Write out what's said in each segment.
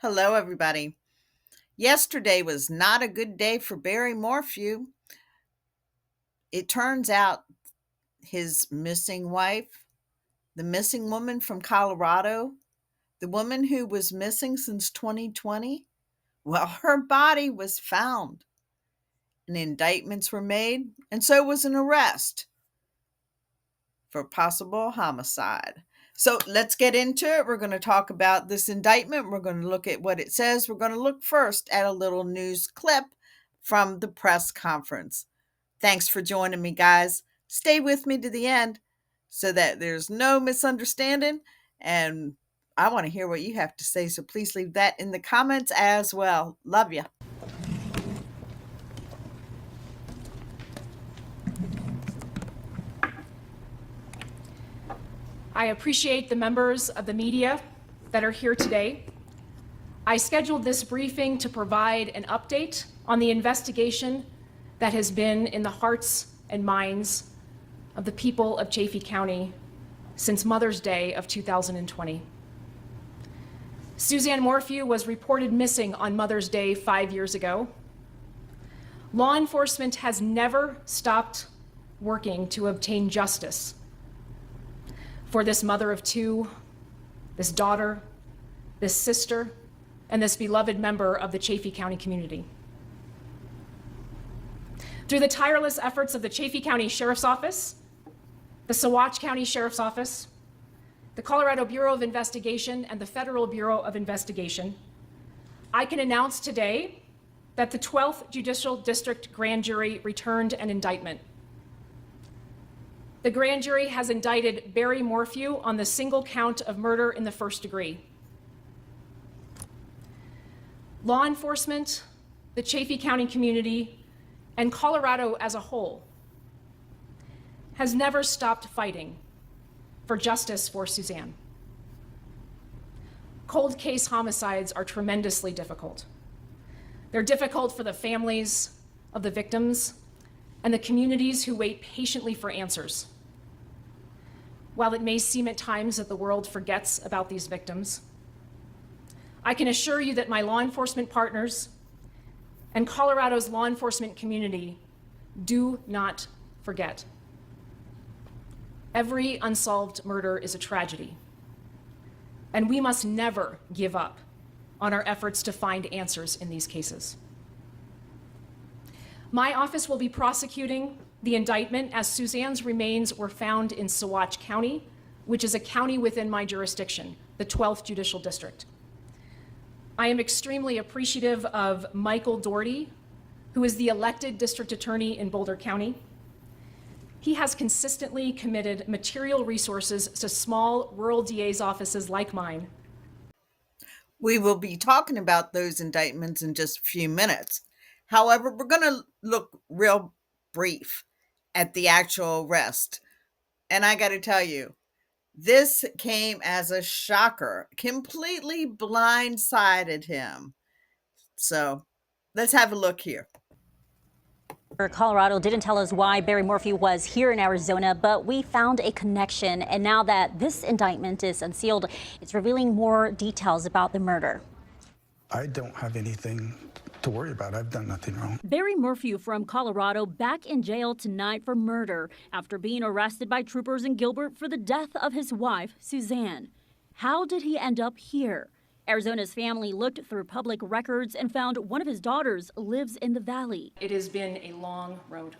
Hello, everybody. Yesterday was not a good day for Barry Morphew. It turns out his missing wife, the missing woman from Colorado, the woman who was missing since 2020, well, her body was found and indictments were made, and so was an arrest for possible homicide. So let's get into it. We're going to talk about this indictment. We're going to look at what it says. We're going to look first at a little news clip from the press conference. Thanks for joining me, guys. Stay with me to the end so that there's no misunderstanding. And I want to hear what you have to say. So please leave that in the comments as well. Love you. I appreciate the members of the media that are here today. I scheduled this briefing to provide an update on the investigation that has been in the hearts and minds of the people of Chaffee County since Mother's Day of 2020. Suzanne Morphew was reported missing on Mother's Day 5 years ago. Law enforcement has never stopped working to obtain justice for this mother of two, this daughter, this sister, and this beloved member of the Chaffee County community. Through the tireless efforts of the Chaffee County Sheriff's Office, the Saguache County Sheriff's Office, the Colorado Bureau of Investigation, and the Federal Bureau of Investigation, I can announce today that the 12th Judicial District Grand Jury returned an indictment. The grand jury has indicted Barry Morphew on the single count of murder in the first degree. Law enforcement, the Chaffee County community, and Colorado as a whole has never stopped fighting for justice for Suzanne. Cold case homicides are tremendously difficult. They're difficult for the families of the victims and the communities who wait patiently for answers. While it may seem at times that the world forgets about these victims, I can assure you that my law enforcement partners and Colorado's law enforcement community do not forget. Every unsolved murder is a tragedy, and we must never give up on our efforts to find answers in these cases. My office will be prosecuting the indictment as Suzanne's remains were found in Saguache County, which is a county within my jurisdiction, the 12th Judicial District. I am extremely appreciative of Michael Doherty, who is the elected district attorney in Boulder County. He has consistently committed material resources to small rural DA's offices like mine. We will be talking about those indictments in just a few minutes. However, we're going to look real brief at the actual arrest. And I got to tell you, this came as a shocker, completely blindsided him. So let's have a look here. Colorado didn't tell us why Barry Morphew was here in Arizona, but we found a connection. And now that this indictment is unsealed, it's revealing more details about the murder. I don't have anything to worry about. I've done nothing wrong. Barry Morphew from Colorado back in jail tonight for murder after being arrested by troopers in Gilbert for the death of his wife, Suzanne. How did he end up here? Arizona's family looked through public records and found one of his daughters lives in the valley. It has been a long road.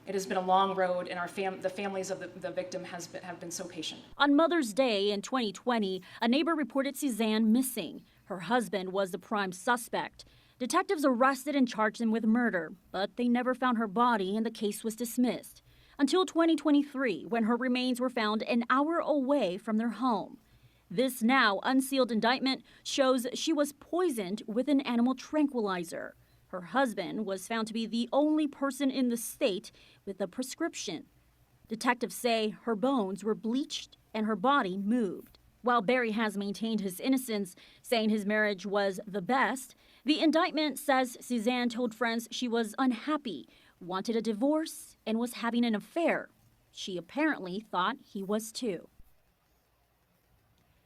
It has been a long road, and the families of the victim have been so patient. On Mother's Day in 2020, a neighbor reported Suzanne missing. Her husband was the prime suspect. Detectives arrested and charged him with murder, but they never found her body and the case was dismissed. Until 2023, when her remains were found an hour away from their home. This now unsealed indictment shows she was poisoned with an animal tranquilizer. Her husband was found to be the only person in the state with a prescription. Detectives say her bones were bleached and her body moved. While Barry has maintained his innocence, saying his marriage was the best, the indictment says Suzanne told friends she was unhappy, wanted a divorce, and was having an affair. She apparently thought he was too.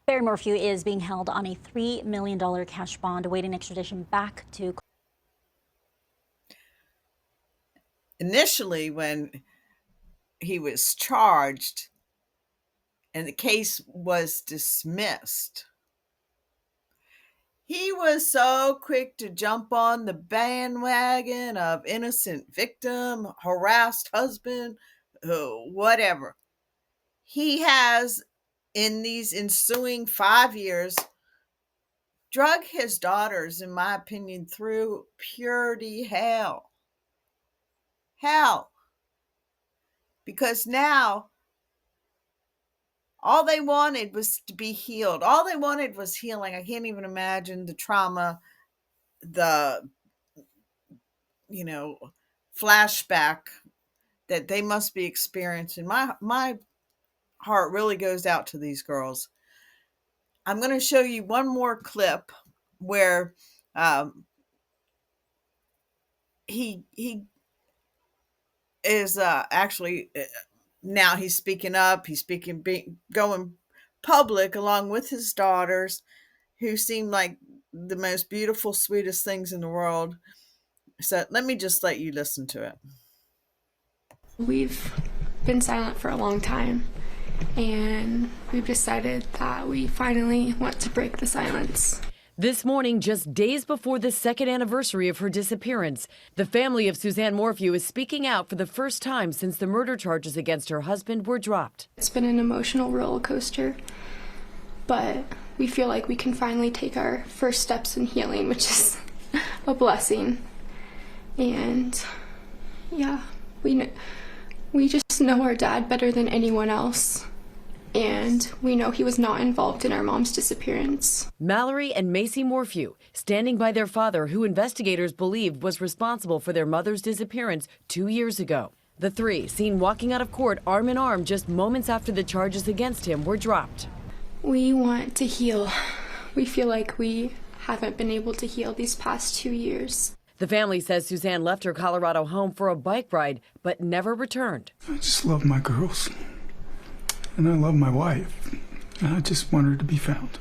Barry Morphew is being held on a $3 million cash bond awaiting extradition back to. Initially, when he was charged and the case was dismissed, he was so quick to jump on the bandwagon of innocent victim, harassed husband, whatever. He has, in these ensuing 5 years, drug his daughters, in my opinion, through purity hell. Hell. Because now all they wanted was to be healed. All they wanted was healing. I can't even imagine the trauma, the, you know, flashback that they must be experiencing. My heart really goes out to these girls. I'm going to show you one more clip where um, he is actually now he's speaking up. He's going public along with his daughters, who seem like the most beautiful, sweetest things in the world. So let me just let you listen to it. We've been silent for a long time, and we've decided that we finally want to break the silence. This morning, just days before the second anniversary of her disappearance, the family of Suzanne Morphew is speaking out for the first time since the murder charges against her husband were dropped. It's been an emotional roller coaster, but we feel like we can finally take our first steps in healing, which is a blessing. And yeah, we just know our dad better than anyone else. And we know he was not involved in our mom's disappearance. Mallory and Macy Morphew, standing by their father, who investigators believed was responsible for their mother's disappearance 2 years ago. The three, seen walking out of court arm in arm just moments after the charges against him were dropped. We want to heal. We feel like we haven't been able to heal these past 2 years. The family says Suzanne left her Colorado home for a bike ride, but never returned. I just love my girls. And I love my wife. And I just want her to be found.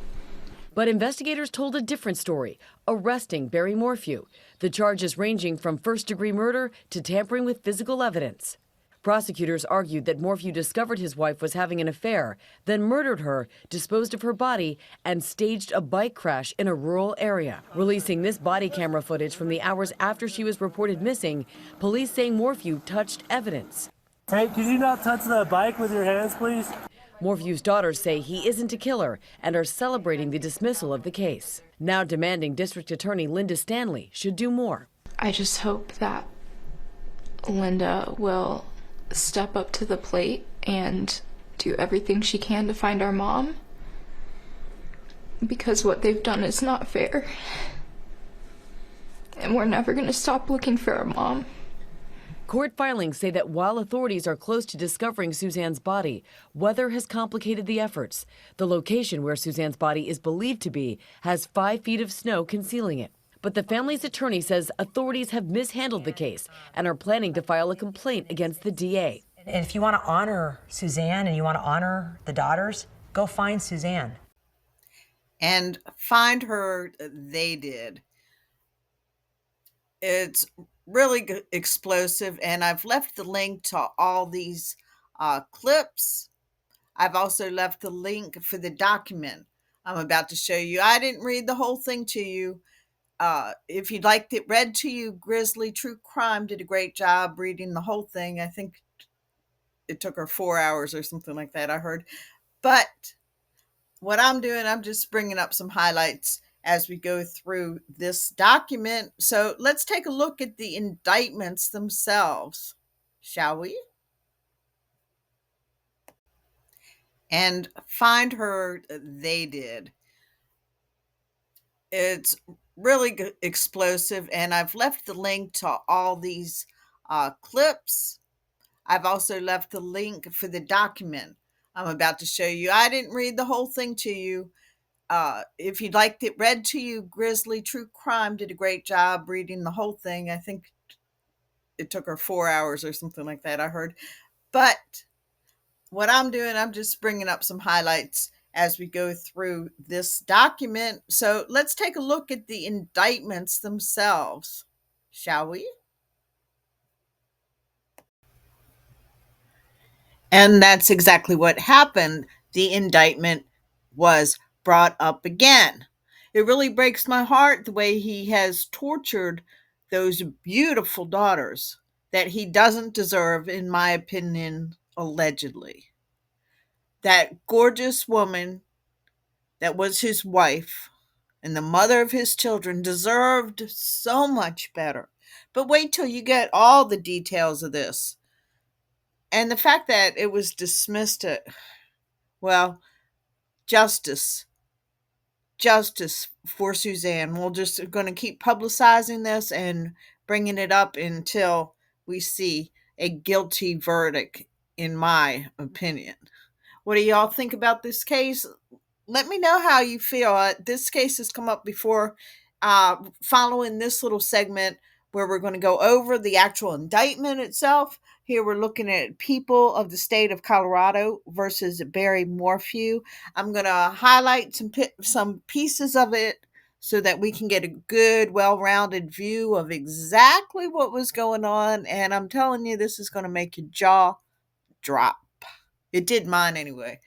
But investigators told a different story, arresting Barry Morphew. The charges ranging from first-degree murder to tampering with physical evidence. Prosecutors argued that Morphew discovered his wife was having an affair, then murdered her, disposed of her body, and staged a bike crash in a rural area. Releasing this body camera footage from the hours after she was reported missing, police saying Morphew touched evidence. Hey, could you not touch the bike with your hands, please? Morphew's daughters say he isn't a killer and are celebrating the dismissal of the case, now demanding District Attorney Linda Stanley should do more. I just hope that Linda will step up to the plate and do everything she can to find our mom, because what they've done is not fair. And we're never going to stop looking for our mom. Court filings say that while authorities are close to discovering Suzanne's body, weather has complicated the efforts. The location where Suzanne's body is believed to be has 5 feet of snow concealing it. But the family's attorney says authorities have mishandled the case and are planning to file a complaint against the DA. And if you want to honor Suzanne and you want to honor the daughters, go find Suzanne. And find her, they did. It's really explosive, and I've left the link to all these clips. I've also left the link for the document I'm about to show you. I didn't read the whole thing to you. If you'd like it read to you, Grizzly True Crime did a great job reading the whole thing. I think it took her 4 hours or something like that, I heard. But what I'm doing, I'm just bringing up some highlights as we go through this document. So let's take a look at the indictments themselves, shall we? And find her, they did. It's really explosive, and I've left the link to all these clips. I've also left the link for the document I'm about to show you. I didn't read the whole thing to you. If you'd like it read to you, Grizzly True Crime did a great job reading the whole thing. I think it took her 4 hours or something like that, I heard. But what I'm doing, I'm just bringing up some highlights as we go through this document. So let's take a look at the indictments themselves, shall we? And find her, they did. It's really explosive, and I've left the link to all these clips. I've also left the link for the document I'm about to show you. I didn't read the whole thing to you. If you'd like it read to you, Grizzly True Crime did a great job reading the whole thing. I think it took her 4 hours or something like that, I heard. But what I'm doing, I'm just bringing up some highlights as we go through this document. So let's take a look at the indictments themselves, shall we? And that's exactly what happened. The indictment was brought up again. It really breaks my heart the way he has tortured those beautiful daughters that he doesn't deserve, in my opinion, allegedly. That gorgeous woman that was his wife and the mother of his children deserved so much better. But wait till you get all the details of this. And the fact that it was dismissed, well, justice, justice for Suzanne. We're just going to keep publicizing this and bringing it up until we see a guilty verdict, in my opinion. What do y'all think about this case? Let me know how you feel. This case has come up before. Following this little segment where we're going to go over the actual indictment itself. Here we're looking at people of the state of Colorado versus Barry Morphew. I'm going to highlight some pieces of it so that we can get a good, well-rounded view of exactly what was going on. And I'm telling you, this is going to make your jaw drop. It did mine anyway.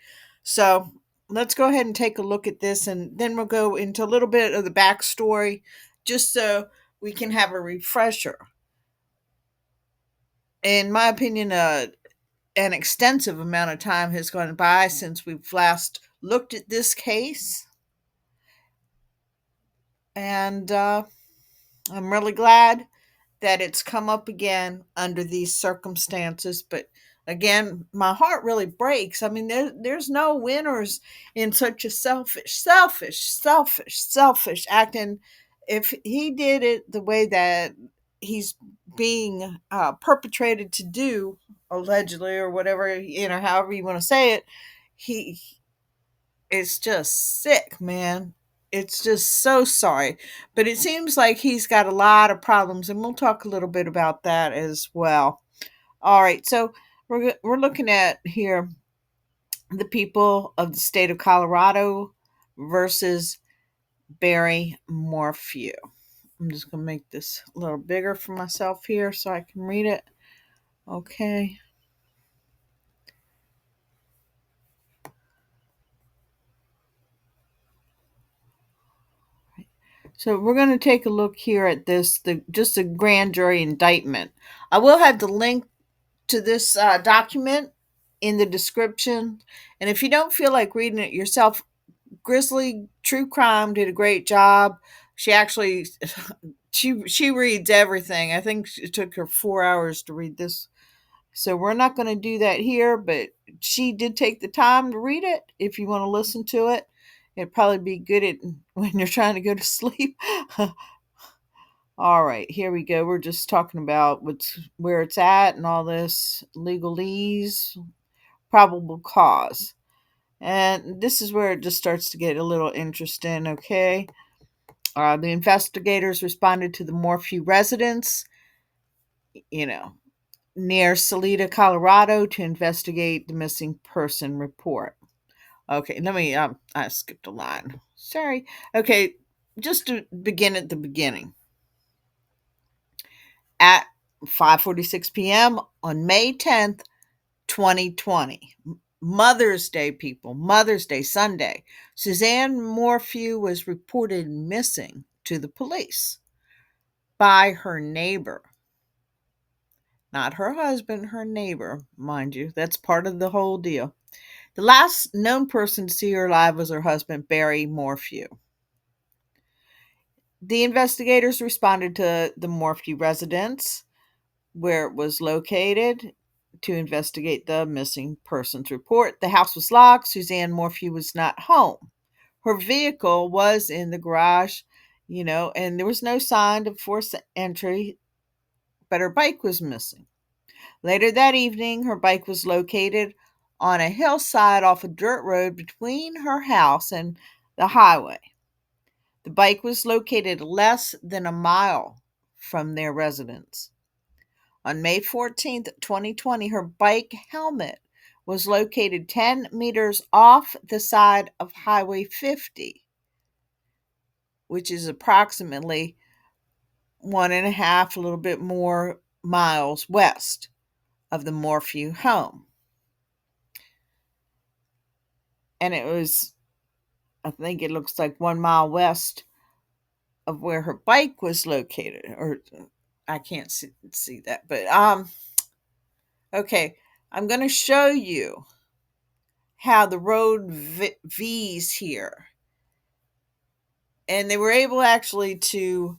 So let's go ahead and take a look at this, and then we'll go into a little bit of the backstory just so we can have a refresher. In my opinion, an extensive amount of time has gone by since we've last looked at this case. And I'm really glad that it's come up again under these circumstances. But again, my heart really breaks. I mean, there's no winners in such a selfish acting. If he did it the way that he's being perpetrated to do, allegedly, or whatever, however you want to say it, he it's just sick, man. It's just so sorry. But it seems like he's got a lot of problems, and we'll talk a little bit about that as well. All right, so we're looking at here the people of the state of Colorado versus Barry Morphew. I'm just going to make this a little bigger for myself here so I can read it. Okay. So we're going to take a look here at just a grand jury indictment. I will have the link to this document in the description. And if you don't feel like reading it yourself, Grizzly True Crime did a great job. She actually she reads everything. I think it took her 4 hours to read this. So we're not going to do that here, but she did take the time to read it. If you want to listen to it, it'd probably be good when you're trying to go to sleep. All right, here we go. We're just talking about where it's at and all this legalese, probable cause. And this is where it just starts to get a little interesting, okay? The investigators responded to the Morphew residence, you know, near Salida, Colorado, to investigate the missing person report. Okay, let me, I skipped a line. Sorry. Okay, just to begin at the beginning. At 5:46 p.m. on May 10th, 2020. Mother's Day, people. Mother's Day, Sunday. Suzanne Morphew was reported missing to the police by her neighbor. Not her husband, her neighbor, mind you. That's part of the whole deal. The last known person to see her alive was her husband, Barry Morphew. The investigators responded to the Morphew residence, where it was located, to investigate the missing persons report. The house was locked. Suzanne Morphew was not home. Her vehicle was in the garage, and there was no sign of forced entry, but her bike was missing. Later that evening, her bike was located on a hillside off a dirt road between her house and the highway. The bike was located less than a mile from their residence. On May 14th, 2020, her bike helmet was located 10 meters off the side of Highway 50, which is approximately 1.5, a little bit more miles west of the Morphew home. And it was, I think it looks like 1 mile west of where her bike was located. Or I can't see that, but okay, I'm going to show you how the road V's here. And they were able actually to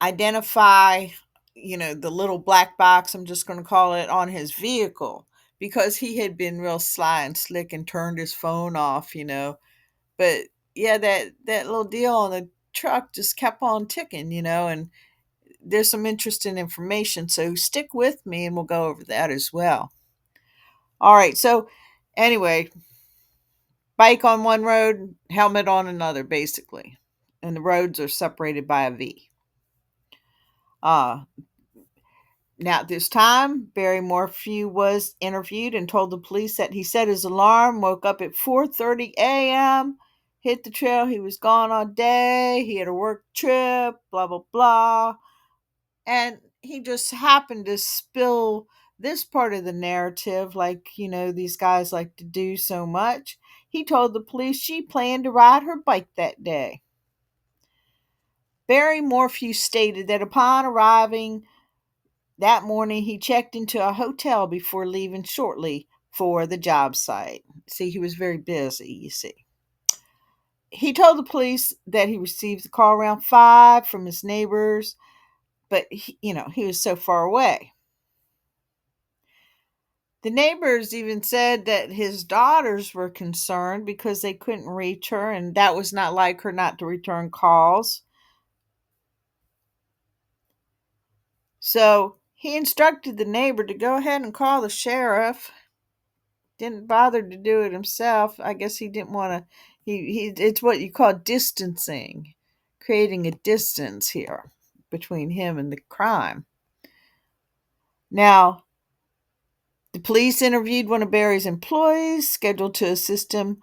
identify, the little black box, I'm just going to call it, on his vehicle, because he had been real sly and slick and turned his phone off. But yeah, that little deal on the truck just kept on ticking, and there's some interesting information. So stick with me and we'll go over that as well. All right. So anyway, bike on one road, helmet on another, basically. And the roads are separated by a V. Now, at this time, Barry Morphew was interviewed and told the police that he set his alarm, woke up at 4:30 a.m., hit the trail. He was gone all day. He had a work trip, blah, blah, blah. And he just happened to spill this part of the narrative, like, these guys like to do so much. He told the police she planned to ride her bike that day. Barry Morphew stated that upon arriving that morning, he checked into a hotel before leaving shortly for the job site. See, he was very busy, you see. He told the police that he received the call around 5 from his neighbors, but he was so far away. The neighbors even said that his daughters were concerned because they couldn't reach her, and that was not like her not to return calls. So he instructed the neighbor to go ahead and call the sheriff. Didn't bother to do it himself. I guess he didn't want to. It's what you call distancing, creating a distance here between him and the crime. Now, the police interviewed one of Barry's employees scheduled to assist him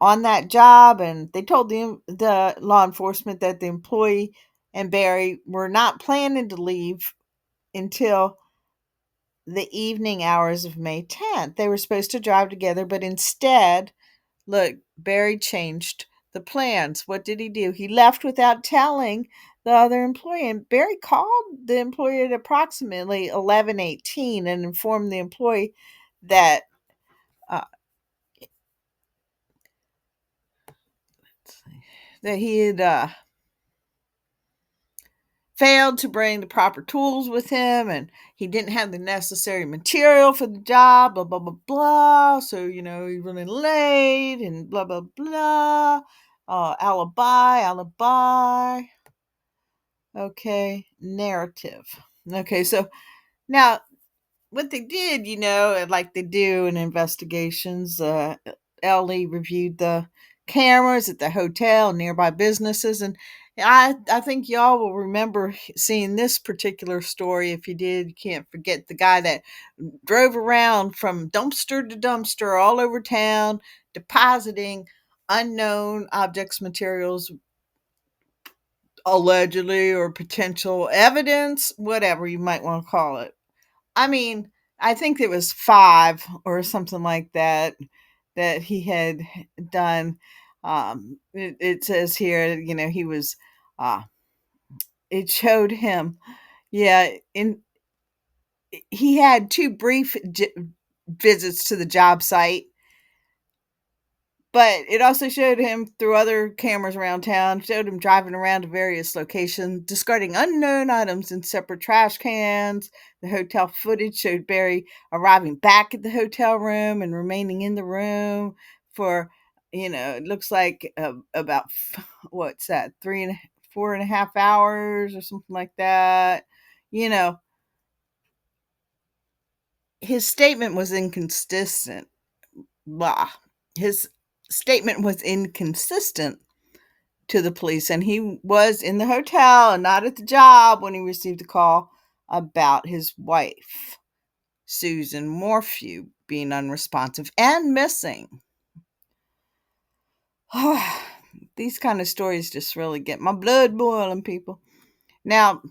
on that job, and they told the law enforcement that the employee and Barry were not planning to leave until the evening hours of May 10th. They were supposed to drive together, but instead, look, Barry changed the plans. What did he do? He left without telling the other employee, and Barry called the employee at approximately 11:18 and informed the employee that uh, he had failed to bring the proper tools with him, and he didn't have the necessary material for the job, blah, blah, blah, blah. So, he's running late and blah, blah, blah. Alibi. Okay, narrative. Okay, so now what they did, like they do in investigations, Ellie reviewed the cameras at the hotel, nearby businesses, and I think y'all will remember seeing this particular story. If you did, you can't forget the guy that drove around from dumpster to dumpster all over town, depositing unknown objects, materials, allegedly, or potential evidence, whatever you might want to call it. I mean, I think it was 5 or something like that he had done. It says here, he was, it showed him, yeah, he had 2 brief visits to the job site. But it also showed him through other cameras around town, showed him driving around to various locations, discarding unknown items in separate trash cans. The hotel footage showed Barry arriving back at the hotel room and remaining in the room for, it looks like about, what's that, 4.5 hours or something like that. His statement was inconsistent. Blah. His statement was inconsistent to the police, and he was in the hotel and not at the job when he received a call about his wife. Suzanne Morphew being unresponsive and missing. These kind of stories just really get my blood boiling, people. Now,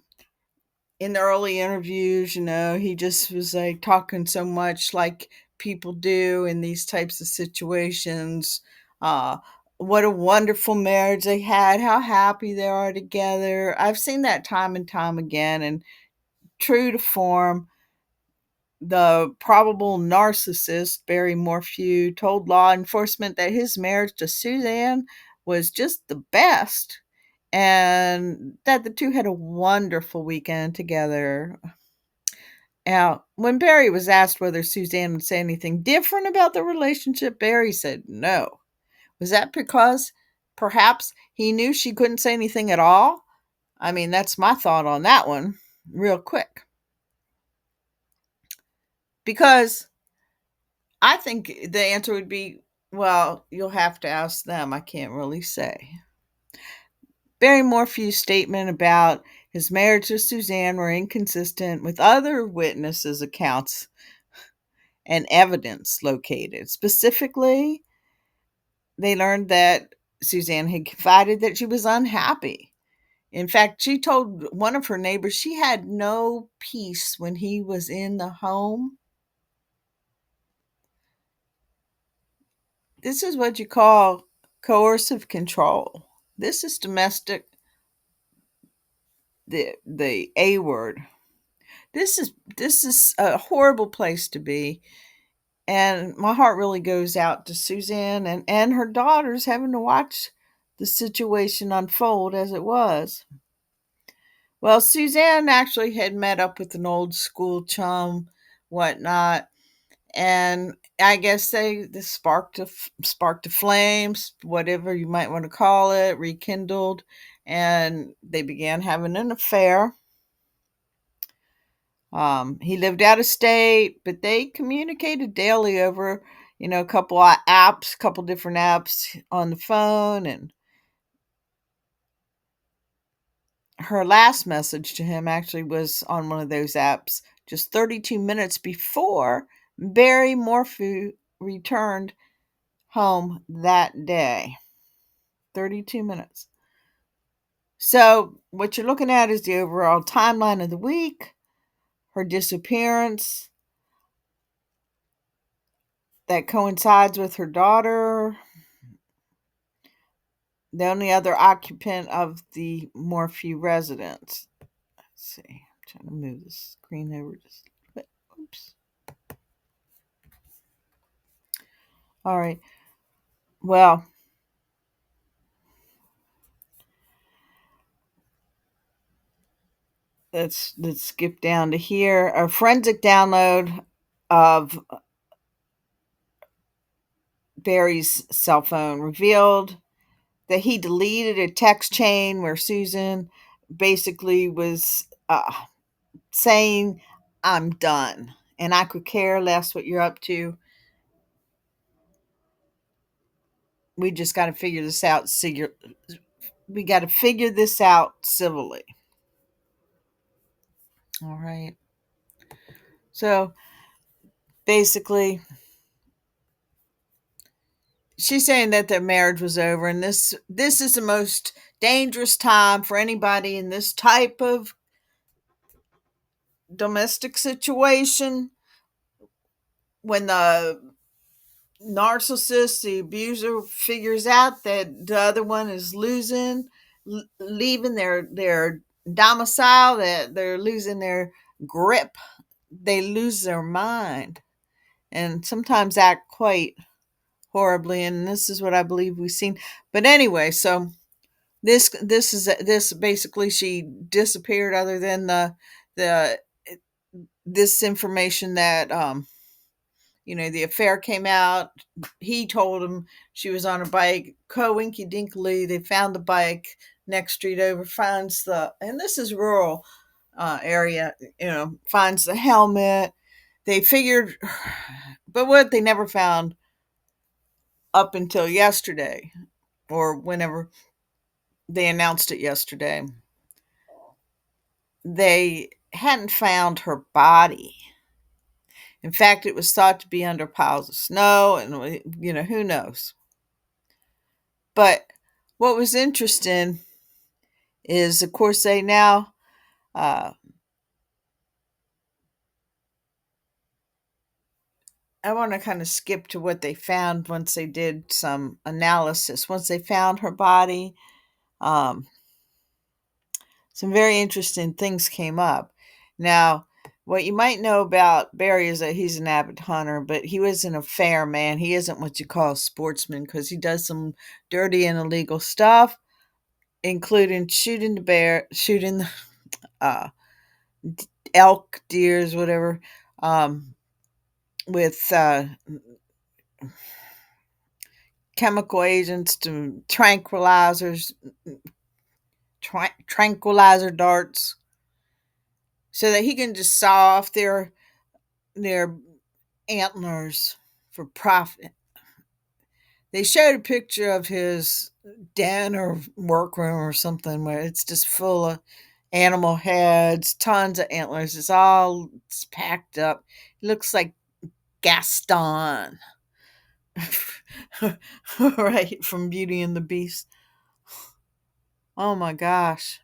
in the early interviews, he just was like talking so much like people do in these types of situations. What a wonderful marriage they had, how happy they are together. I've seen that time and time again, and true to form, the probable narcissist, Barry Morphew, told law enforcement that his marriage to Suzanne was just the best and that the two had a wonderful weekend together. Now, when Barry was asked whether Suzanne would say anything different about the relationship, Barry said no. Was that because perhaps he knew she couldn't say anything at all? I mean, that's my thought on that one, real quick. Because I think the answer would be, well, you'll have to ask them. I can't really say. Barry Morphew's statement about his marriage to Suzanne were inconsistent with other witnesses' accounts and evidence located. Specifically, they learned that Suzanne had confided that she was unhappy. In fact, she told one of her neighbors she had no peace when he was in the home. This is what you call coercive control. This is domestic, the A word. This is a horrible place to be. And my heart really goes out to Suzanne and her daughters having to watch the situation unfold as it was. Well, Suzanne actually had met up with an old school chum, whatnot, and I guess they sparked a flames, whatever you might want to call it, rekindled, and they began having an affair. He lived out of state, but they communicated daily over, a couple of apps, couple different apps on the phone. And her last message to him actually was on one of those apps just 32 minutes before Barry Morphew returned home that day. 32 minutes. So, what you're looking at is the overall timeline of the week, her disappearance that coincides with her daughter, the only other occupant of the Morphew residence. Let's see. I'm trying to move the screen over just a little bit. Oops. All right. Well, let's skip down to here. A forensic download of Barry's cell phone revealed that he deleted a text chain where Susan basically was saying, "I'm done, and I could care less what you're up to. We just got to figure this out. We got to figure this out civilly." All right. So basically, she's saying that their marriage was over, and this is the most dangerous time for anybody in this type of domestic situation when the narcissist, the abuser, figures out that the other one is leaving their domicile, that they're losing their grip, they lose their mind, and sometimes act quite horribly. And this is what I believe we've seen. But anyway, so this basically, she disappeared. Other than the this information that the affair came out. He told him she was on a bike. Coinky dinkly, they found the bike next street over. And this is rural area. Finds the helmet. They figured, but what they never found up until yesterday, or whenever they announced it yesterday, they hadn't found her body. In fact, it was thought to be under piles of snow, and who knows. But what was interesting is, of course, they now I want to kind of skip to what they found once they did some analysis. Once they found her body, um, some very interesting things came up. Now, what you might know about Barry is that he's an avid hunter, but he wasn't a fair man. He isn't what you call a sportsman because he does some dirty and illegal stuff, including shooting the bear, shooting the elk, deers, whatever, with chemical agents to tranquilizer darts, so that he can just saw off their antlers for profit. They showed a picture of his den or workroom or something where it's just full of animal heads, tons of antlers. It's packed up. It looks like Gaston, right, from Beauty and the Beast. Oh my gosh.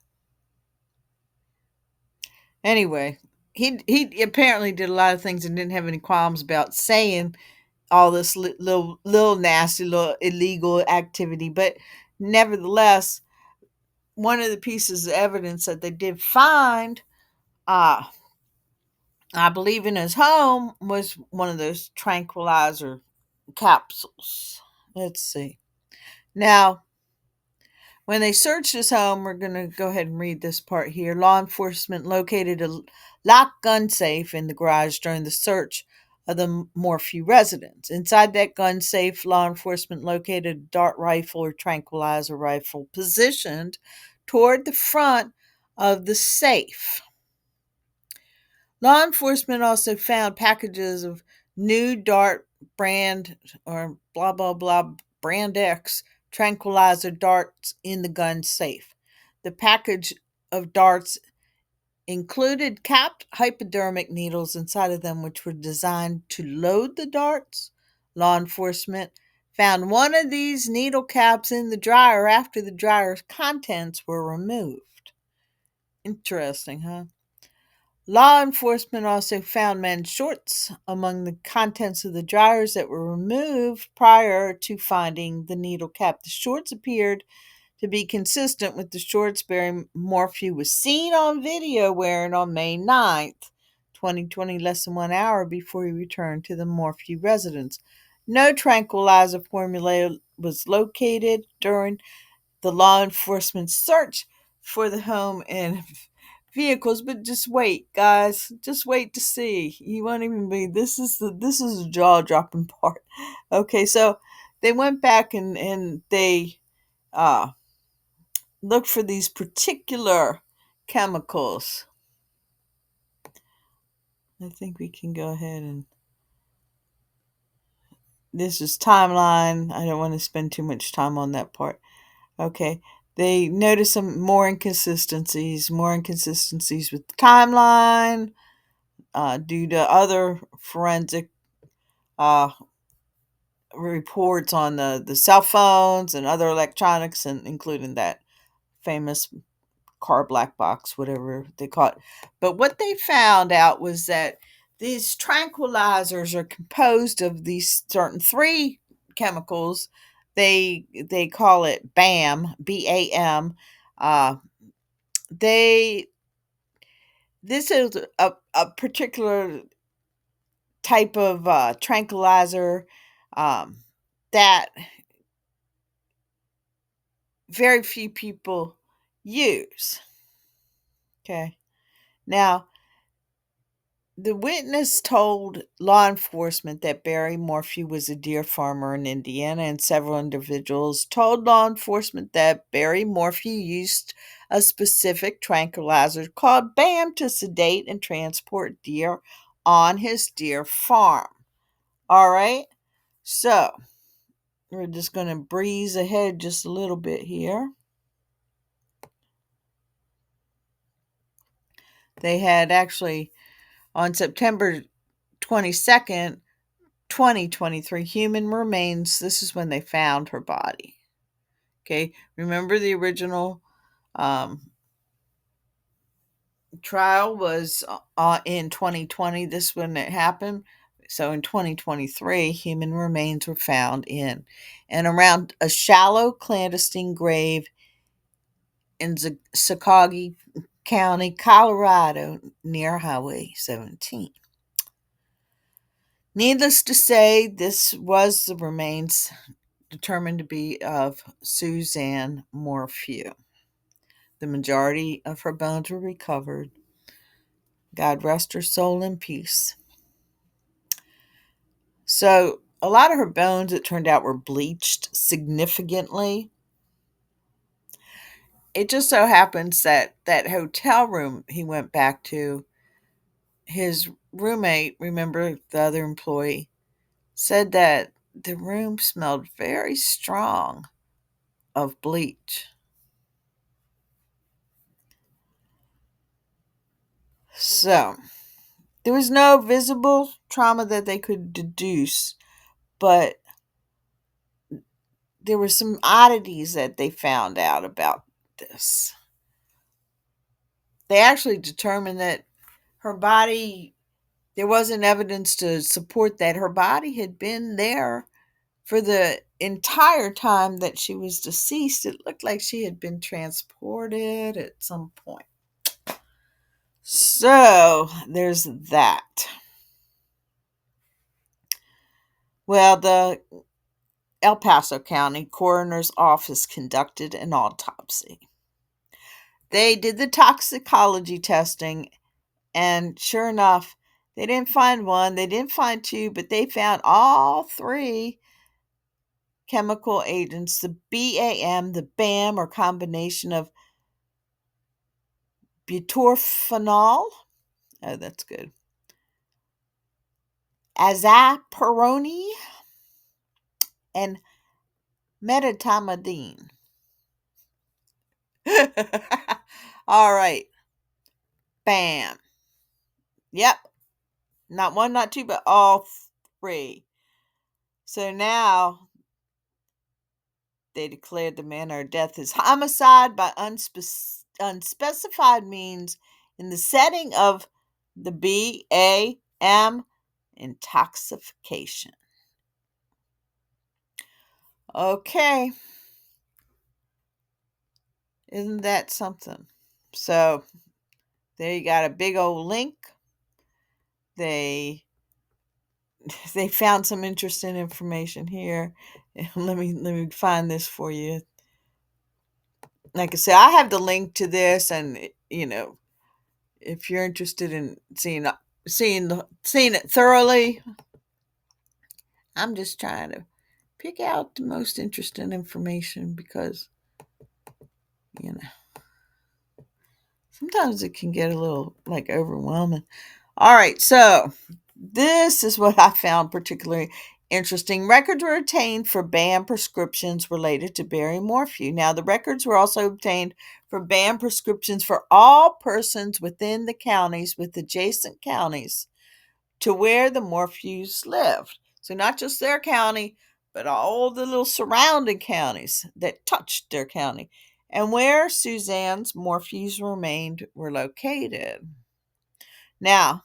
Anyway, he apparently did a lot of things and didn't have any qualms about saying all this little nasty, little illegal activity. But nevertheless, one of the pieces of evidence that they did find, uh, I believe in his home, was one of those tranquilizer capsules. Let's see. Now, when they searched his home, we're going to go ahead and read this part here. Law enforcement located a locked gun safe in the garage during the search of the Morphew residence. Inside that gun safe, law enforcement located a dart rifle or tranquilizer rifle positioned toward the front of the safe. Law enforcement also found packages of new dart brand or blah blah blah brand X tranquilizer darts in the gun safe. The package of darts included capped hypodermic needles inside of them, which were designed to load the darts. Law enforcement found one of these needle caps in the dryer after the dryer's contents were removed. Interesting, huh? Law enforcement also found men's shorts among the contents of the dryers that were removed prior to finding the needle cap. The shorts appeared to be consistent with the shorts Barry Morphew was seen on video wearing on May 9th, 2020, less than 1 hour before he returned to the Morphew residence. No tranquilizer formula was located during the law enforcement search for the home and vehicles, but just wait, guys. Just wait to see. You won't even be this is the jaw dropping part. Okay, so they went back and they looked for these particular chemicals. I think we can go ahead and this is timeline. I don't want to spend too much time on that part. Okay. They noticed some more inconsistencies with the timeline due to other forensic uh, reports on the cell phones and other electronics, and including that famous car black box, whatever they call it. But what they found out was that these tranquilizers are composed of these certain three chemicals. They call it BAM, BAM. Uh, they this is a particular type of tranquilizer um, that very few people use. Okay. Now, the witness told law enforcement that Barry Morphew was a deer farmer in Indiana, and several individuals told law enforcement that Barry Morphew used a specific tranquilizer called BAM to sedate and transport deer on his deer farm. All right, so we're just going to breeze ahead just a little bit here. They had actually, on September 22nd, 2023, human remains. This is when they found her body. Okay, remember the original trial was in 2020. This when it happened. So in 2023, human remains were found in and around a shallow clandestine grave in Sicagee County, Colorado, near Highway 17. Needless to say, this was the remains determined to be of Suzanne Morphew. The majority of her bones were recovered. God rest her soul in peace. So, a lot of her bones, it turned out, were bleached significantly. It just so happens that that hotel room he went back to, his roommate, remember the other employee, said that the room smelled very strong of bleach. So, there was no visible trauma that they could deduce, but there were some oddities that they found out about this. They actually determined that her body, there wasn't evidence to support that her body had been there for the entire time that she was deceased. It looked like she had been transported at some point. So there's that. Well, the El Paso County Coroner's Office conducted an autopsy. They did the toxicology testing, and sure enough, they didn't find one, they didn't find two, but they found all three chemical agents, the BAM, the BAM, or combination of butorphanol. Oh, that's good. Azaparone and metamidine. All right. Bam. Yep. Not one, not two, but all three. So now they declared the manner of death as homicide by unspecified means in the setting of the BAM intoxication. Okay. Isn't that something? So there you got a big old link. They found some interesting information here. Let me find this for you. Like I said, I have the link to this, and if you're interested in seeing it thoroughly, I'm just trying to pick out the most interesting information because sometimes it can get a little overwhelming. All right, so this is what I found particularly interesting. Records were obtained for BAM prescriptions related to Barry Morphew. Now, the records were also obtained for BAM prescriptions for all persons within the counties with adjacent counties to where the Morphews lived. So not just their county, but all the little surrounding counties that touched their county and where Suzanne's Morphews remained were located. Now,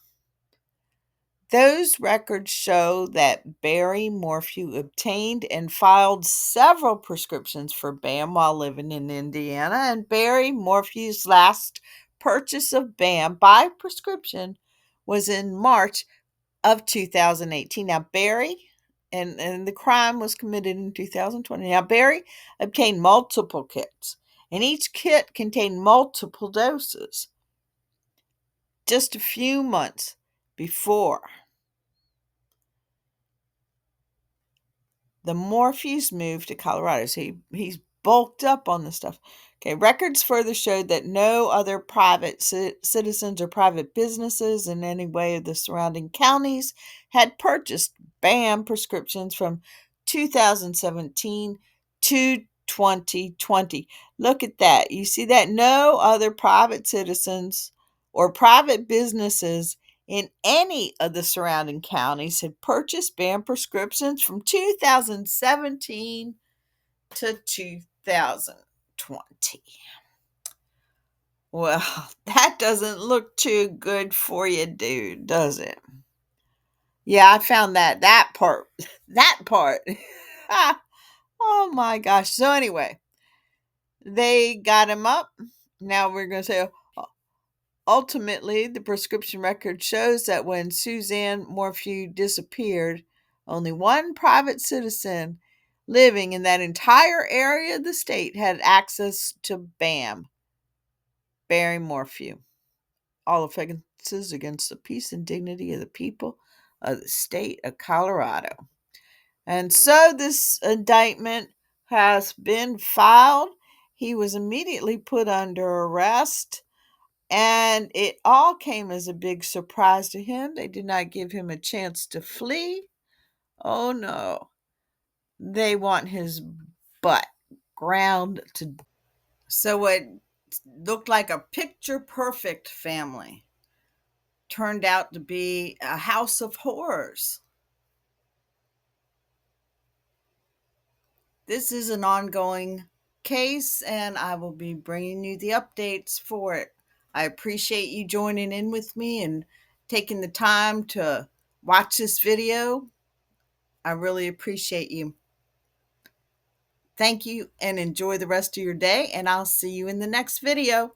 those records show that Barry Morphew obtained and filed several prescriptions for BAM while living in Indiana, and Barry Morphew's last purchase of BAM by prescription was in March of 2018. Now, Barry, and the crime was committed in 2020. Now, Barry obtained multiple kits, and each kit contained multiple doses. Just a few months before the Morphews moved to Colorado, so he's bulked up on the stuff. Okay, records further showed that no other private citizens or private businesses in any way of the surrounding counties had purchased BAM prescriptions from 2017 to 2020. Look at that. You see that? No other private citizens or private businesses in any of the surrounding counties had purchased BAM prescriptions from 2017 to 2020. Well, that doesn't look too good for you, dude, does it? Yeah, I found that part. That part. Oh my gosh. So anyway, they got him up. Now we're going to say ultimately, the prescription record shows that when Suzanne Morphew disappeared, only one private citizen living in that entire area of the state had access to BAM, Barry Morphew. All offenses against the peace and dignity of the people of the state of Colorado. And so this indictment has been filed. He was immediately put under arrest, and it all came as a big surprise to him. They did not give him a chance to flee. Oh no. They want his butt ground to. So what looked like a picture perfect family turned out to be a house of horrors. This is an ongoing case, and I will be bringing you the updates for it. I appreciate you joining in with me and taking the time to watch this video. I really appreciate you. Thank you and enjoy the rest of your day, and I'll see you in the next video.